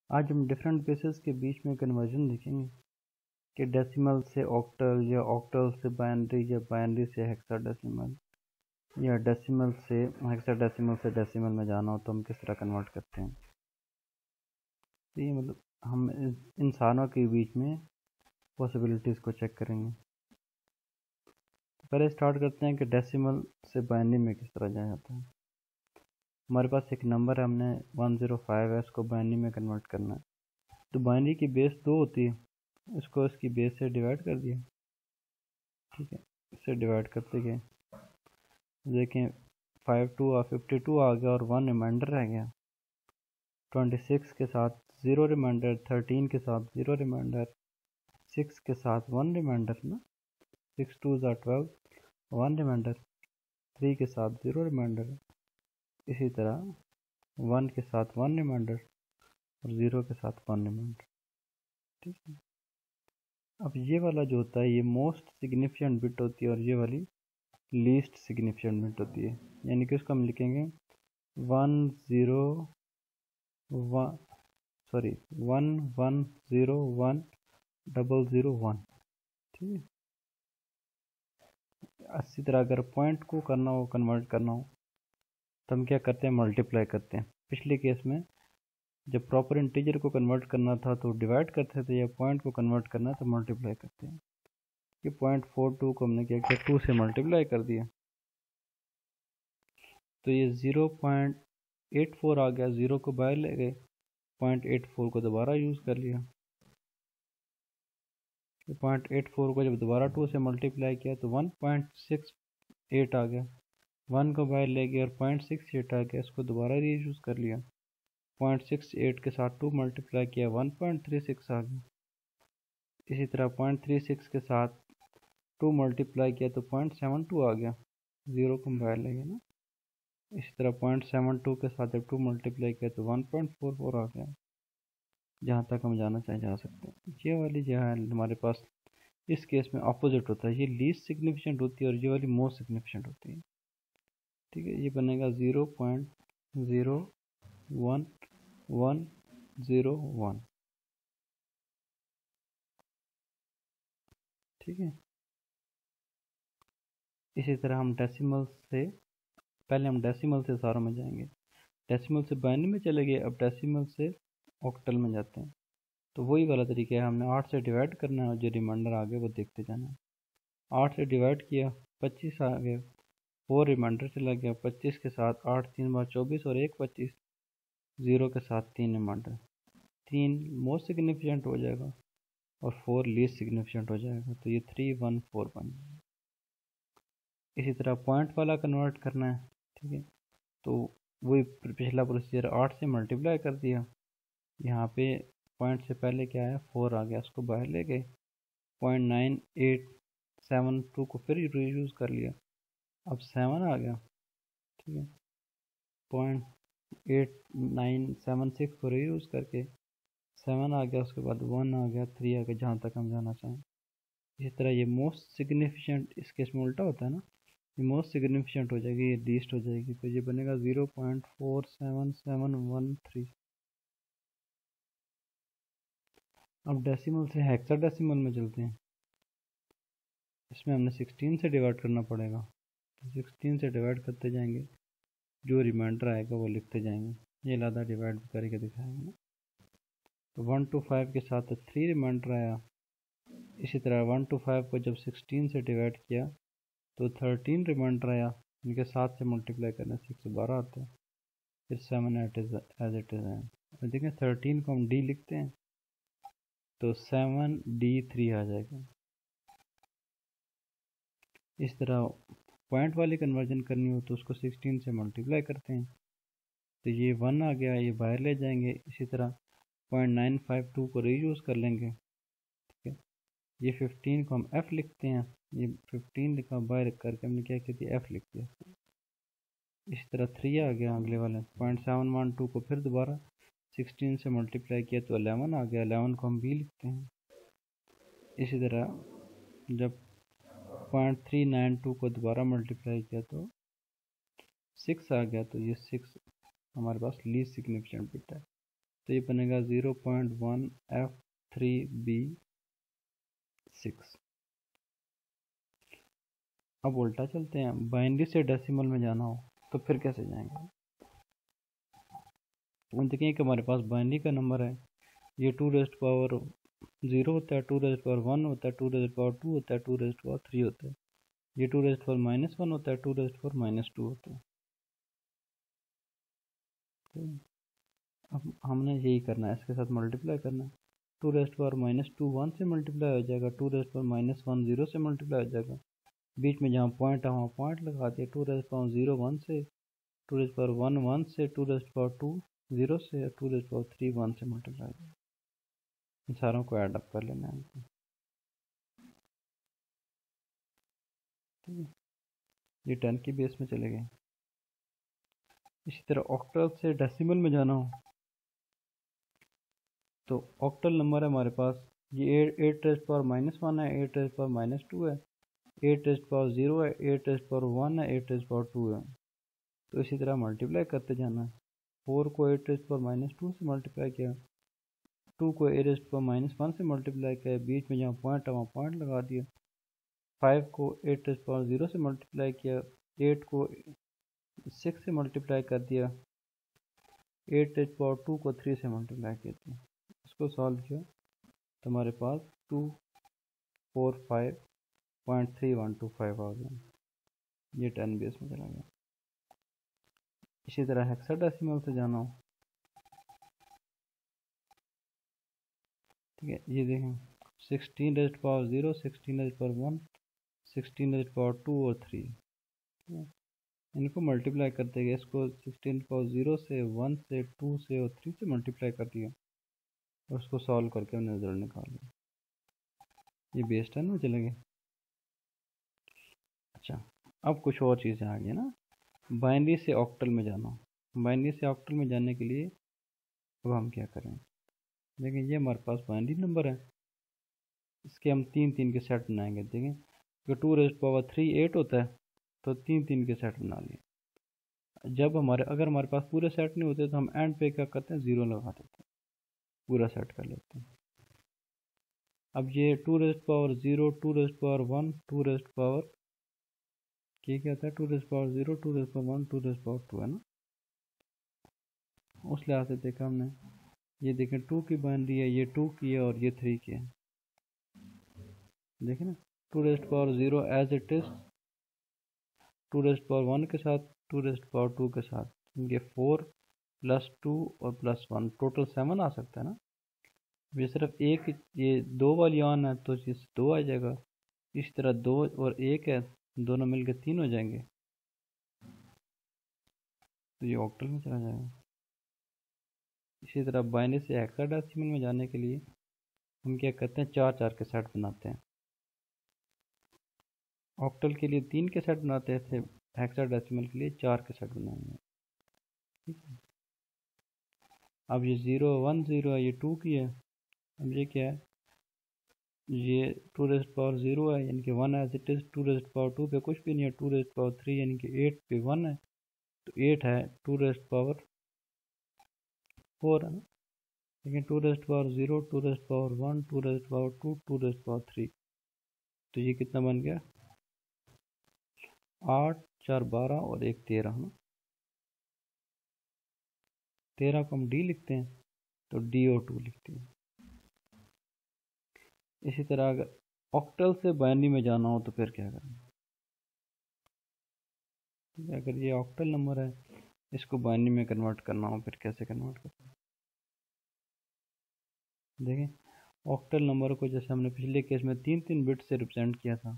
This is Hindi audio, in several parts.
आज हम डिफरेंट बेसिस के बीच में कन्वर्जन देखेंगे कि डेसिमल से ऑक्टल या ऑक्टल से बाइनरी या बाइनरी से हेक्साडेसिमल या डेसिमल से हेक्साडेसिमल से डेसिमल में जाना हो तो हम किस तरह कन्वर्ट करते हैं। तो ये मतलब हम इंसानों के बीच में पॉसिबिलिटीज़ को चेक करेंगे। तो पहले स्टार्ट करते हैं कि डेसिमल से बाइनरी में किस तरह जाया जाता है। हमारे पास एक नंबर है, हमने 105 है, इसको बाइनरी में कन्वर्ट करना है। तो बाइनरी की बेस 2 होती है, इसको इसकी बेस से डिवाइड कर दिया। ठीक है, इससे डिवाइड करते गए, देखें 52 आ गया और 1 रिमाइंडर रह गया। 26 के साथ 0 रिमाइंडर, 13 के साथ 0 रिमाइंडर, 6 के साथ 1 रिमाइंडर ना, 6 2 12, 1 रिमाइंडर, 3 के साथ 0 रिमाइंडर, इसी तरह 1 के साथ 1 रिमाइंडर और 0 के साथ 1 रिमाइंडर। ठीक है, अब ये वाला जो होता है ये मोस्ट सिग्निफिकेंट बिट होती है और ये वाली लीस्ट सिग्निफिकेंट बिट होती है। यानी कि उसको हम लिखेंगे 1101001001। ठीक है, इसी तरह अगर पॉइंट को करना हो, कन्वर्ट करना हो, तो हम क्या करते हैं, मल्टीप्लाई करते हैं। पिछले केस में जब प्रॉपर इंटीजर को कन्वर्ट करना था तो डिवाइड करते थे, या पॉइंट को कन्वर्ट करना है तो मल्टीप्लाई करते हैं। कि 0.42 को हमने क्या किया, 2 से मल्टीप्लाई कर दिया, तो ये 0.84 आ गया। 0 को बाहर ले गए, 0.84 को दोबारा यूज़ कर लिया। 0.84 को जब दोबारा 2 से मल्टीप्लाई किया तो 1.68 आ गया। 1 को बाहर ले गया और 0.68 आ गया, इसको दोबारा रीयूज़ कर लिया। 0.68 के साथ 2 मल्टीप्लाई किया, 1.36 आ गया। इसी तरह 0.36 के साथ 2 मल्टीप्लाई किया तो 0.72 आ गया। 0 को बाहर ले गया ना। इसी तरह 0.72 के साथ जब 2 मल्टीप्लाई किया तो 1.44 आ गया। जहाँ तक हम जाना चाहें जा सकते हैं। ये वाली जो है हमारे पास इस केस में अपोजिट होता है, ये लीस्ट सिग्निफिकेंट होती है और ये वाली मोस्ट सिग्निफिकेंट होती है। ठीक है, ये बनेगा 0.01101। ठीक है, इसी तरह हम डेसिमल से, पहले हम डेसिमल से सारों में जाएंगे, डेसिमल से बाइनरी में चले गए, अब डेसिमल से ऑक्टल में जाते हैं। तो वही वाला तरीका है, हमने 8 से डिवाइड करना है और जो रिमाइंडर आ गया वो देखते जाना है। 8 से डिवाइड किया, 25 आ गया, 4 रिमाइंडर चला गया। 25 के साथ 8 3 बार 24 और 1 25, 0 के साथ 3 रिमाइंडर, 3 मोस्ट सिग्निफिकेंट हो जाएगा और 4 लीस्ट सिग्निफिकेंट हो जाएगा। तो ये 314 बन जाएगा। इसी तरह पॉइंट वाला कन्वर्ट करना है। ठीक है, तो वही पिछला प्रोसीजर, 8 से मल्टीप्लाई कर दिया, यहाँ पे पॉइंट से पहले क्या है 4 आ गया, उसको बाहर ले गए। 0.9872 को फिर रीयूज़ कर लिया, अब 7 आ गया। ठीक है, 0.8976 को रीयूज़ करके 7 आ गया, उसके बाद 1 आ गया, 3 आ गया, जहाँ तक हम जाना चाहें। इसी तरह ये मोस्ट सिग्निफिकेंट इस केस में उल्टा होता है ना, ये मोस्ट सिग्निफिकेंट हो जाएगी, ये लीस्ट हो जाएगी, तो ये बनेगा 0.47713। अब डेसिमल से हेक्साडेसिमल में चलते हैं। इसमें हमने 16 से डिवाइड करना पड़ेगा, तो 16 से डिवाइड करते जाएंगे, जो रिमाइंडर आएगा वो लिखते जाएंगे। ये लादा डिवाइड करके दिखाएंगे ना। तो 1 to 5 के साथ 3 रिमाइंडर आया। इसी तरह 1 to 5 को जब 16 से डिवाइड किया तो 13 रिमाइंडर आया, इनके 7 से मल्टीप्लाई करने से 112 आता है। फिर 7 एज इट इज़ है। देखें 13 को हम डी लिखते हैं तो 7D3 आ जाएगा। इस तरह पॉइंट वाली कन्वर्जन करनी हो तो उसको 16 से मल्टीप्लाई करते हैं, तो ये 1 आ गया, ये बाहर ले जाएंगे। इसी तरह 0.952 को रीयूज़ कर लेंगे। ठीक है, ये 15 को हम f लिखते हैं, ये 15 लिखा, बाहर करके हमने क्या किया, f लिख दिया। इसी तरह 3 आ गया अगले वाले, 0.712 को फिर दोबारा 16 से मल्टीप्लाई किया तो 11 आ गया, 11 को हम b लिखते हैं। इसी तरह जब 0.392 को दोबारा मल्टीप्लाई किया तो 6 आ गया, तो ये 6 हमारे पास लीस्ट सिग्निफिकेंट बिट है। तो ये बनेगा 0.1F3B6। अब उल्टा चलते हैं, बाइनरी से डेसिमल में जाना हो तो फिर कैसे जाएंगे। देखिए कि हमारे पास बाइनरी का नंबर है, ये 2⁻0 होता है, 2⁻1 होता है, 2⁻2 होता है, 2⁻3 होता है, ये 2⁻−1 होता है, 2⁻−2 होता है। अब हमने यही करना है, इसके साथ मल्टीप्लाई करना है। 2⁻−2 1 से मल्टीप्लाई हो जाएगा, 2⁻−1 0 से मल्टीप्लाई हो जाएगा, बीच में जहाँ पॉइंट है वहाँ पॉइंट लगा दिया। 2⁻0 1 से, 2⁻1 1 से, 2⁻2 0 से, 2⁻3 1 से मल्टीप्लाई हो जाएगा। इन सारों को ऐड अप कर लेना है। ठीक है, ये 10 की बेस में चले गए। इसी तरह ऑक्टल से डेसिमल में जाना हो तो ऑक्टल नंबर है हमारे पास, ये 8⁻−1 है, 8⁻−2 है, 8⁻0 है, 8⁻1 है, 8⁻2 है। तो इसी तरह मल्टीप्लाई करते जाना है। 4 को 8⁻−2 से मल्टीप्लाई किया, 2 को 8⁻−1 से मल्टीप्लाई किया, बीच में जहाँ पॉइंट है वहाँ पॉइंट लगा दिया। 5 को 8⁻0 से मल्टीप्लाई किया, 8 को 6 से मल्टीप्लाई कर दिया, 8⁻2 को 3 से मल्टीप्लाई किया था। इसको सॉल्व किया तो हमारे पास 245.3125 आ गया। ये 10 बेस में चला गया। इसी तरह हेक्साडेसिमल से जाना हो, ठीक है, ये देखें 16⁻0, 16⁻1, 16⁻2 और 3, ठीक है, इनको मल्टीप्लाई करते गए। इसको 16⁻0 से, 1 से, 2 से और 3 से मल्टीप्लाई कर दिया और उसको सॉल्व करके हमने रिजल्ट निकाल लिया। ये बेस 10 में चले गए। अच्छा, अब कुछ और चीज़ें आ गई ना, बाइनरी से ऑक्टल में जाना। बाइनरी से ऑक्टल में जाने के लिए अब हम क्या करें, देखिए ये हमारे पास बाइनरी नंबर है, इसके हम 3 के सेट बनाएंगे। देखें कि 2⁻3 8 होता है तो 3 के सेट बना लिए। जब अगर हमारे पास पूरे सेट नहीं होते तो हम एंड पे क्या करते हैं, 0 लगा देते हैं, पूरा सेट कर लेते हैं। अब ये 2⁻0, 2⁻1, 2⁻, क्या था, 2⁻0, 2⁻1, 2⁻2 है ना। उस लिहाज से देखा हमने, ये देखें 2 की बाइनरी है, ये 2 की है और ये 3 की है। देखें ना, 2⁻0 एज इट इज, 2⁻1 के साथ, 2⁻2 के साथ, इनके 4 + 2 और +1 टोटल 7 आ सकता है ना। ये सिर्फ एक, ये 2 वाली ऑन है तो इस 2 आ जाएगा। इस तरह 2 और 1 है, दोनों मिलकर 3 हो जाएंगे, तो ये ऑक्टल में चला जाएगा। इसी तरह बाइनरी से हेक्साडेसिमल में जाने के लिए हम क्या करते हैं, 4 के सेट बनाते हैं। ऑक्टल के लिए 3 के सेट बनाते हैं, ऐसे हेक्साडेसिमल के लिए 4 के सेट बनाएंगे। ठीक है, अब ये 0 1 0 है, ये 2 की है। अब ये क्या है, ये 2⁻0 है यानी कि 1 एज इट इज, 2⁻2 पे कुछ भी नहीं है, 2⁻3 यानी कि 8 पे 1 है तो 8 है, 2⁻4 है ना। लेकिन 2⁻0, 2⁻1, 2⁻2, 2⁻3, तो ये कितना बन गया, 8 4 12 और 1 13 ना। 13 को हम डी लिखते हैं तो DO2 लिखते हैं। इसी तरह अगर ऑक्टल से बाइनरी में जाना हो तो फिर क्या करें, अगर ये ऑक्टल नंबर है, इसको बाइनरी में कन्वर्ट करना हो फिर कैसे कन्वर्ट करें। देखें, ऑक्टल नंबर को जैसे हमने पिछले केस में 3 बिट से रिप्रेजेंट किया था,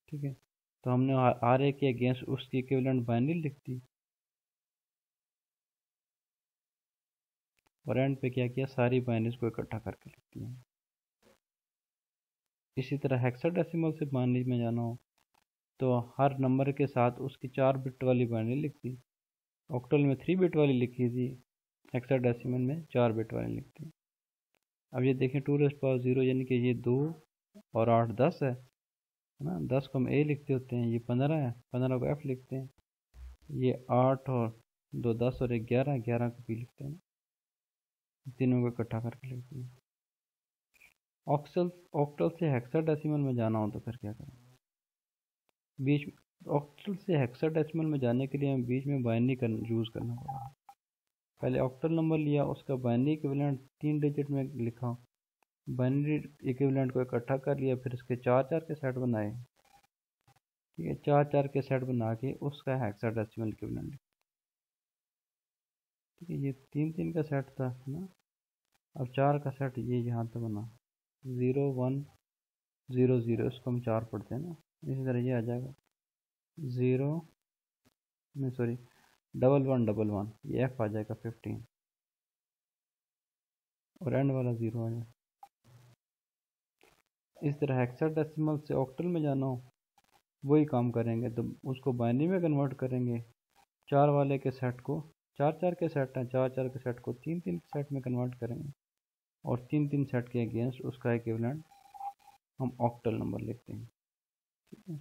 ठीक है, तो हमने RA के अगेंस्ट उसकी इक्विवेलेंट बाइनरी लिख दी और एंड पे क्या किया, सारी बाइनरीज को इकट्ठा करके लिख दिया। इसी तरह हेक्साडेसिमल से बाइनरी में जाना हो तो हर नंबर के साथ उसकी 4 बिट वाली बाइनरी लिख दी। ऑक्टल में 3 बिट वाली लिखी थी, हेक्साडेसिमल में 4 बिट वाली लिखती। अब ये देखें 2⁻0 यानी कि ये 2 और 8 10 है ना, 10 को हम A लिखते होते हैं, ये 15 है, 15 को F लिखते हैं, ये 8 और 2 10 और 1 11, 11 को B लिखते हैं। तीनों को इकट्ठा करके लिख दिया। ऑक्टल से हेक्साडेसिमल में जाना हो तो फिर क्या करें? बीच ऑक्टल से हेक्साडेसिमल में जाने के लिए हमें बीच में बाइनरी यूज़ करना पड़ेगा। पहले ऑक्टल नंबर लिया, उसका बाइनरी इक्विवेलेंट 3 डिजिट में लिखा, बाइनरी इक्विवेलेंट को इकट्ठा कर लिया, फिर इसके 4 के सेट बनाए। ठीक है, 4 के सेट बना के उसका हेक्साडेसिमल इक्विवेलेंट। ठीक है, ये 3 का सेट था ना, अब 4 का सेट ये यहाँ पे बना 0 1 0 0, इसको हम 4 पढ़ते हैं ना, इसी तरह ये आ जाएगा 0 नहीं सॉरी 1 1 1 1, ये F आ जाएगा 15 और एंड वाला 0 आ जाएगा। इस तरह हेक्साडेसिमल से ऑक्टल में जाना हो वही काम करेंगे, तो उसको बाइनरी में कन्वर्ट करेंगे। 4 वाले के सेट को 4 के सेट हैं, 4 के सेट को 3 के सेट में कन्वर्ट करेंगे और 3 सेट के अगेंस्ट उसका इक्विवेलेंट हम ऑक्टल नंबर लिखते हैं। ठीक है।